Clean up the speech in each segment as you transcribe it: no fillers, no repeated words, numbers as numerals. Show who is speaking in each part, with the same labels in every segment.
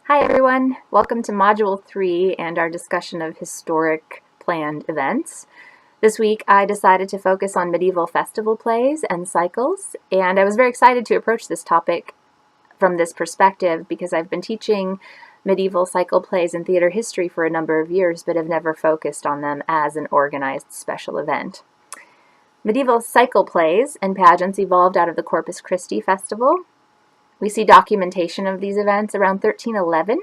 Speaker 1: Hi everyone, welcome to Module 3 and our discussion of historic planned events. This week I decided to focus on medieval festival plays and cycles, and I was very excited to approach this topic from this perspective because I've been teaching medieval cycle plays and theater history for a number of years but have never focused on them as an organized special event. Medieval cycle plays and pageants evolved out of the Corpus Christi festival. We see documentation of these events around 1311,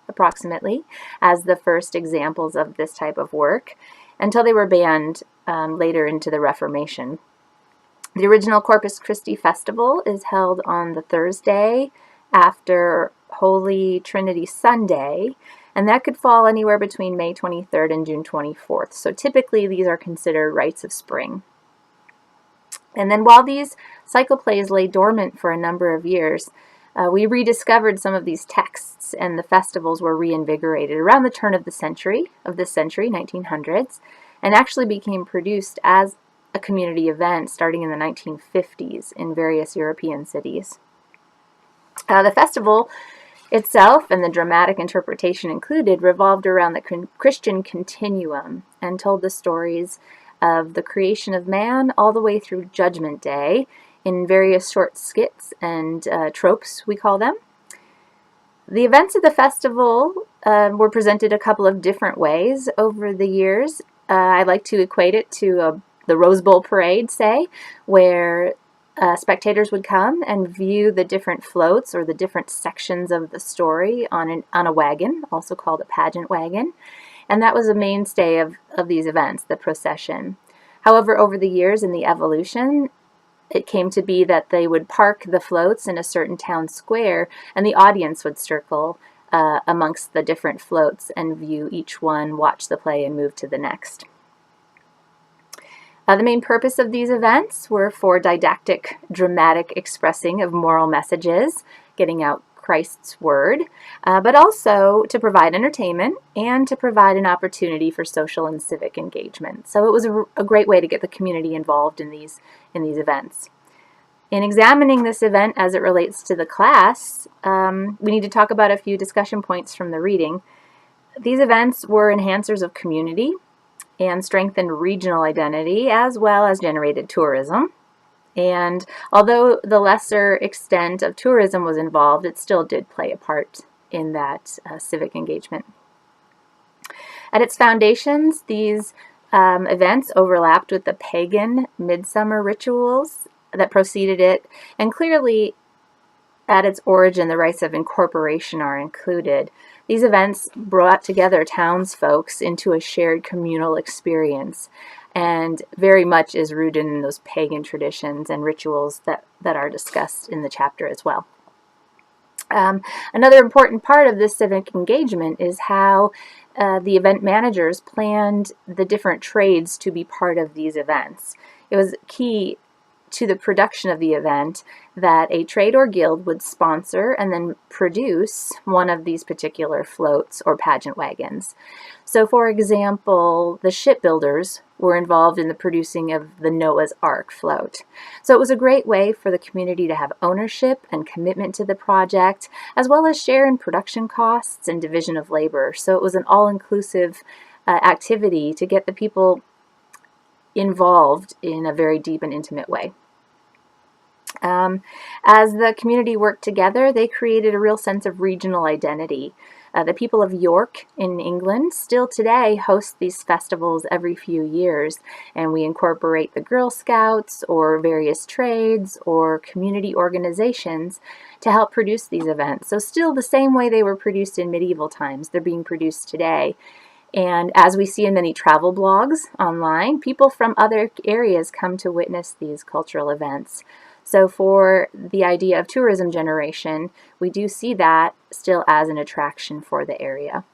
Speaker 1: approximately, as the first examples of this type of work, until they were banned later into the Reformation. The original Corpus Christi festival is held on the Thursday after Holy Trinity Sunday, and that could fall anywhere between May 23rd and June 24th. So typically these are considered rites of spring. And then while these cycle plays lay dormant for a number of years, we rediscovered some of these texts, and the festivals were reinvigorated around the turn of this century, 1900s, and actually became produced as a community event starting in the 1950s in various European cities. The festival itself, and the dramatic interpretation included, revolved around the Christian continuum and told the stories of the creation of man all the way through Judgment Day in various short skits and tropes, we call them. The events of the festival were presented a couple of different ways over the years. I like to equate it to the Rose Bowl parade, say, where spectators would come and view the different floats or the different sections of the story on a wagon, also called a pageant wagon. And that was a mainstay of these events, the procession. However, over the years in the evolution, it came to be that they would park the floats in a certain town square, and the audience would circle amongst the different floats and view each one, watch the play, and move to the next. The main purpose of these events were for didactic, dramatic expressing of moral messages, getting out Christ's word, but also to provide entertainment and to provide an opportunity for social and civic engagement. So it was a great way to get the community involved in these events. In examining this event as it relates to the class, we need to talk about a few discussion points from the reading. These events were enhancers of community and strengthened regional identity, as well as generated tourism. And although the lesser extent of tourism was involved, it still did play a part in that civic engagement. At its foundations, these events overlapped with the pagan midsummer rituals that preceded it, and clearly at its origin, the rites of incorporation are included. These events brought together townsfolk into a shared communal experience, and very much is rooted in those pagan traditions and rituals that are discussed in the chapter as well. Another important part of this civic engagement is how the event managers planned the different trades to be part of these events. It was key to the production of the event that a trade or guild would sponsor and then produce one of these particular floats or pageant wagons. So, for example, the shipbuilders were involved in the producing of the Noah's Ark float. So it was a great way for the community to have ownership and commitment to the project, as well as share in production costs and division of labor. So it was an all-inclusive activity to get the people involved in a very deep and intimate way. As the community worked together, they created a real sense of regional identity. The people of York in England still today host these festivals every few years, and we incorporate the Girl Scouts or various trades or community organizations to help produce these events. So still the same way they were produced in medieval times, they're being produced today. And as we see in many travel blogs online, people from other areas come to witness these cultural events. So for the idea of tourism generation, we do see that still as an attraction for the area.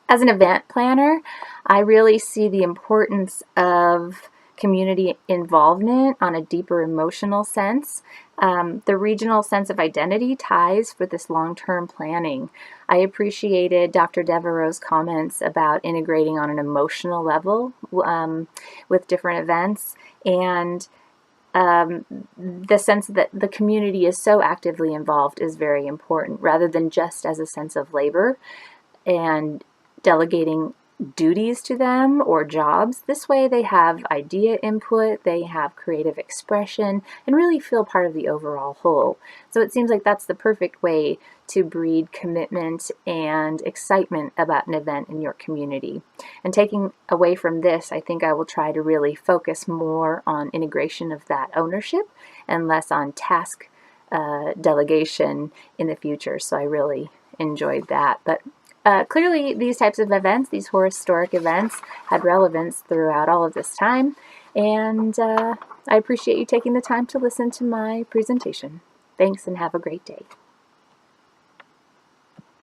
Speaker 1: As an event planner, I really see the importance of community involvement on a deeper emotional sense. The regional sense of identity ties for this long-term planning. I appreciated Dr. Devereaux's comments about integrating on an emotional level with different events, and the sense that the community is so actively involved is very important, rather than just as a sense of labor and delegating duties to them or jobs. This way they have idea input, they have creative expression, and really feel part of the overall whole. So it seems like that's the perfect way to breed commitment and excitement about an event in your community. And taking away from this, I think I will try to really focus more on integration of that ownership and less on task delegation in the future. So I really enjoyed that. But clearly, these types of events, these historic events, had relevance throughout all of this time, and I appreciate you taking the time to listen to my presentation. Thanks, and have a great day.